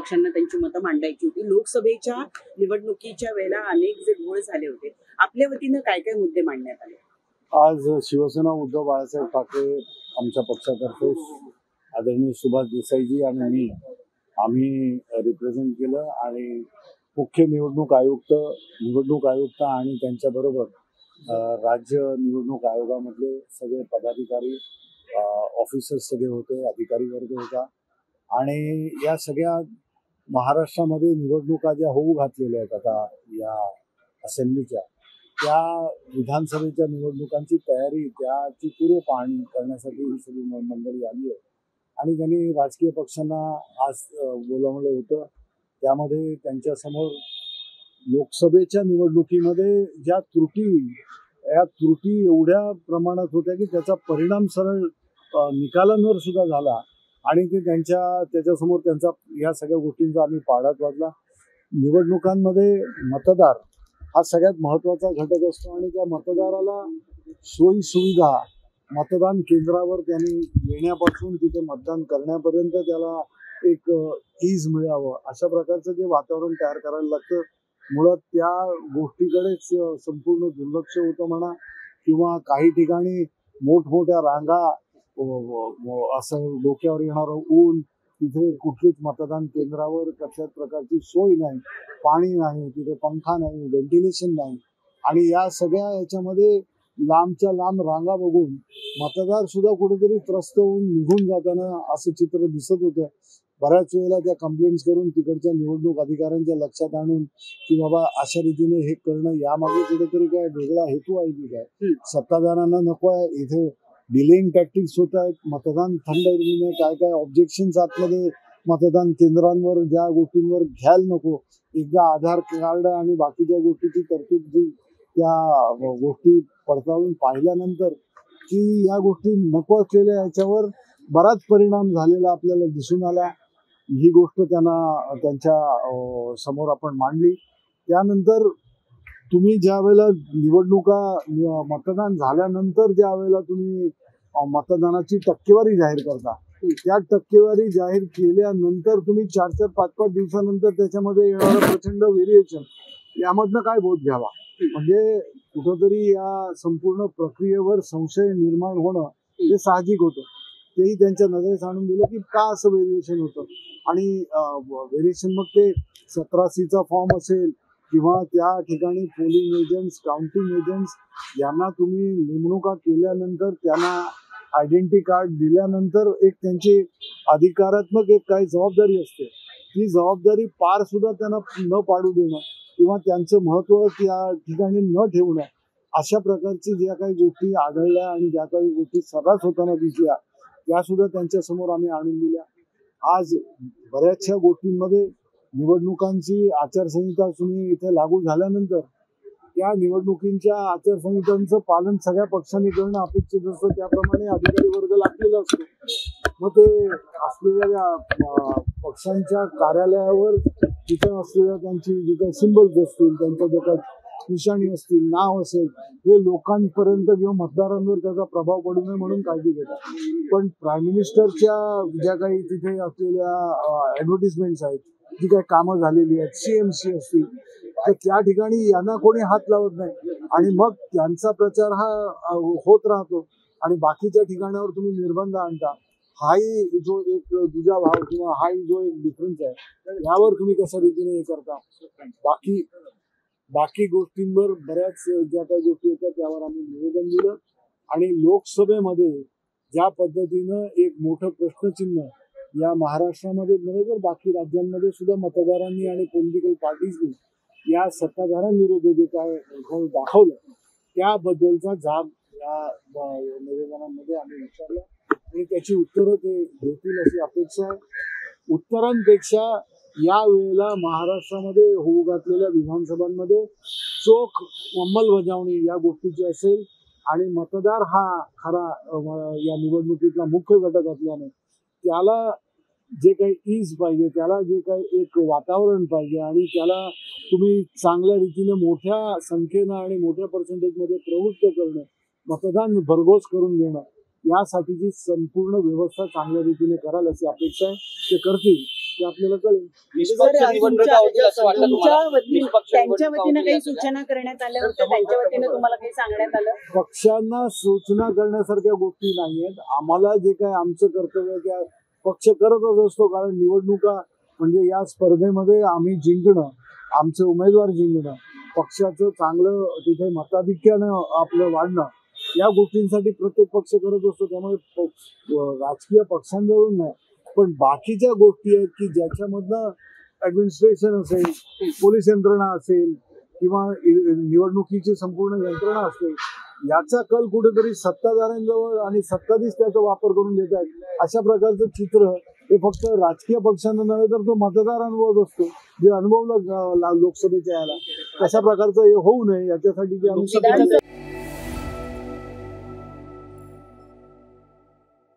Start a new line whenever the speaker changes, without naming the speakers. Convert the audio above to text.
पक्षांना त्यांची मतं मांडायची होती. लोकसभेच्या निवडणुकीच्या वेळेला अनेक जे घोळ झाले होते, आपल्या वतीनं काय काय मुद्दे मांडण्यात आले?
आज शिवसेना उद्धव बाळासाहेब ठाकरे आमच्या पक्षातर्फे आदरणीय सुभाष देसाईजी आणि मी आम्ही रिप्रेझेंट केलं आणि मुख्य निवडणूक आयुक्त आणि त्यांच्याबरोबर राज्य निवडणूक आयोगामधले सगळे पदाधिकारी ऑफिसर्स सगळे होते, अधिकारी वर्ग होता आणि या सगळ्या महाराष्ट्रामध्ये निवडणुका ज्या होऊ घातलेल्या आहेत आता या असेंब्लीच्या, त्या विधानसभेच्या निवडणुकांची तयारी, त्याची पूर्व पाहणी करण्यासाठी ही सगळी मंडळी आली आहे आणि त्यांनी राजकीय पक्षांना आज बोलावलं होतं. त्यामध्ये त्यांच्यासमोर लोकसभेच्या निवडणुकीमध्ये ज्या त्रुटी एवढ्या प्रमाणात होत्या की त्याचा परिणाम सरळ निकालांवर सुद्धा झाला आणि ते त्याच्यासमोर त्यांचा या सगळ्या गोष्टींचा आम्ही पाढाच वाजला. निवडणुकांमध्ये मतदार हा सगळ्यात महत्त्वाचा घटक असतो आणि त्या मतदाराला सोयी सुविधा मतदान केंद्रावर त्यांनी येण्यापासून तिथे मतदान करण्यापर्यंत त्याला एक ईज मिळावं अशा प्रकारचं जे वातावरण तयार करायला लागतं. मुळात त्या गोष्टीकडेच संपूर्ण दुर्लक्ष होतं म्हणा किंवा काही ठिकाणी मोठमोठ्या रांगा, असं डोक्यावर येणारं ऊन, तिथे कुठलीच मतदान केंद्रावर कसल्याच प्रकारची सोय नाही, पाणी नाही, तिथे पंखा नाही, व्हेंटिलेशन नाही आणि या सगळ्या याच्यामध्ये लांबच्या लांब रांगा बघून मतदार सुद्धा कुठेतरी त्रस्त होऊन निघून जाताना असं चित्र दिसत होतं. बऱ्याच वेळेला त्या कंप्लेंट्स करून तिकडच्या निवडणूक अधिकाऱ्यांच्या लक्षात आणून की बाबा अशा रीतीने हे करणं, यामागे कुठेतरी काय वेगळा हेतू आहे की काय, सत्ताधाऱ्यांना नको आहे, इथे डिलेइंग टॅक्टिक्स होत आहेत, मतदान थंड काय काय ऑब्जेक्शन्स आतमध्ये मतदान केंद्रांवर ज्या गोष्टींवर घ्यायला नको, एकदा आधार कार्ड आणि बाकीच्या गोष्टीची तरतूद जी त्या गोष्टी पडताळून पाहिल्यानंतर की या गोष्टी नको असलेल्या याच्यावर बराच परिणाम झालेला आपल्याला दिसून आला. ही गोष्ट त्यांच्या समोर आपण मांडली. त्यानंतर तुम्ही ज्या वेळेला मतदान झाल्यानंतर ज्या वेळेला तुम्ही मतदानाची टक्केवारी जाहीर करता, त्या टक्केवारी जाहीर केल्यानंतर तुम्ही 4-4, 5-5 दिवसानंतर त्याच्यामध्ये येणारं प्रचंड व्हेरिएशन, यामधनं काय बोध घ्यावा? म्हणजे कुठंतरी या संपूर्ण प्रक्रियेवर संशय निर्माण होणं हे साहजिक होतं. तेही त्यांच्या नजरेस आणून दिलं की का असं व्हेरिएशन होतं आणि व्हेरिएशन मग ते 17C फॉर्म असेल किंवा त्या ठिकाणी पोलिंग एजंट्स, काउंटिंग एजंट्स यांना तुम्ही नेमणुका केल्यानंतर त्यांना आयडेंटिटी कार्ड दिल्यानंतर एक त्यांची अधिकारात्मक एक काही जबाबदारी असते, ती जबाबदारी पार सुद्धा त्यांना न पाडू देणं किंवा त्यांचं महत्त्व त्या ठिकाणी न ठेवणं, अशा प्रकारची ज्या काही गोष्टी आढळल्या आणि ज्या काही गोष्टी सर्रास होताना दिसल्या त्या सुद्धा त्यांच्या समोर आम्ही आणून दिल्या. आज बऱ्याचशा गोष्टींमध्ये निवडणुकांची आचारसंहिता तुम्ही इथे लागू झाल्यानंतर त्या निवडणुकींच्या आचारसंहितांचं पालन सगळ्या पक्षांनी करणं अपेक्षित असतं, त्याप्रमाणे अधिकारी वर्ग लागलेला असतो. मग ते असलेल्या पक्षांच्या कार्यालयावर तिथे असलेल्या त्यांची जे काही सिम्बल्स असतील, त्यांच्या ज्या काही निशाणी असतील, नाव असेल, हे लोकांपर्यंत किंवा मतदारांवर त्याचा प्रभाव पडू नये म्हणून काळजी घेतात. पण प्राईम मिनिस्टरच्या ज्या काही तिथे असलेल्या ॲडव्हर्टिजमेंट्स आहेत, जी काही कामं झालेली आहेत, CMC असतील, तर त्या ठिकाणी यांना कोणी हात लावत नाही आणि मग त्यांचा प्रचार हा होत राहतो आणि बाकीच्या ठिकाणावर तुम्ही निर्बंध आणता. हाही जो एक दुजाभाव किंवा हाही जो एक डिफरन्स आहे, यावर तुम्ही कशा रीतीने हे करता. बाकी गोष्टींवर बऱ्याच ज्या काही गोष्टी होत्या त्यावर आम्ही निवेदन दिलं आणि लोकसभेमध्ये ज्या पद्धतीनं एक मोठं प्रश्नचिन्ह या महाराष्ट्रामध्ये बरोबर बाकी राज्यांमध्ये सुद्धा मतदारांनी आणि पॉलिटिकल पार्टीजनी या सत्ताधाऱ्यांविरुद्ध जे काय दाखवलं त्याबद्दलचा जाब या निवेदनांमध्ये आम्ही विचारला आणि त्याची उत्तरं ते देतील अशी अपेक्षा आहे. उत्तरांपेक्षा या वेळेला महाराष्ट्रामध्ये होऊ घातलेल्या विधानसभांमध्ये चोख अंमलबजावणी या गोष्टीची असेल आणि मतदार हा खरा या निवडणुकीतला मुख्य घटक असल्याने त्याला जे काही ईज पाहिजे, त्याला जे काही एक वातावरण पाहिजे आणि त्याला तुम्ही चांगल्या रीतीने मोठ्या संख्येनं आणि मोठ्या पर्सेंटेजमध्ये प्रवृत्त करणं, मतदान भरघोस करून घेणं, यासाठीची संपूर्ण व्यवस्था चांगल्या रीतीने कराल अशी अपेक्षा आहे. ते करतील ते आपल्याला कळेल.
निष्पक्ष निवडणुका होतील असं वाटतं तुम्हाला? निष्पक्ष
त्यांच्या
निवडणुका
वतीनं
होतील
काही
असं
सूचना करण्यात आल्या होत्या, त्यांच्या वतीनं तुम्हाला काही सांगण्यात आलं?
पक्षांना सूचना करण्यासारख्या गोष्टी नाहीयेत. आम्हाला जे काय आमचं कर्तव्य आहे त्या पक्ष करतच असतो, कारण निवडणुका म्हणजे या स्पर्धेमध्ये आम्ही जिंकणं, आमचे उमेदवार जिंकणं, पक्षाचं चांगलं तिथे मताधिक्यानं आपलं वाढणं, या गोष्टींसाठी प्रत्येक पक्ष करत असतो. त्यामुळे राजकीय पक्षांजवळून नाही, पण बाकीच्या गोष्टी आहेत की ज्याच्यामधनं ऍडमिनिस्ट्रेशन असेल, पोलीस यंत्रणा असेल किंवा निवडणुकीची संपूर्ण यंत्रणा असेल, याचा कल कुठेतरी सत्ताधाऱ्यांजवळ आणि सत्ताधीश त्याचा वापर करून घेत आहेत. अशा प्रकारचं चित्र हे फक्त राजकीय पक्षांना नव्हे तर तो मतदार अनुभवत असतो, जे अनुभवलं लोकसभेच्या याला. तशा प्रकारचं हे होऊ नये याच्यासाठी की आम्ही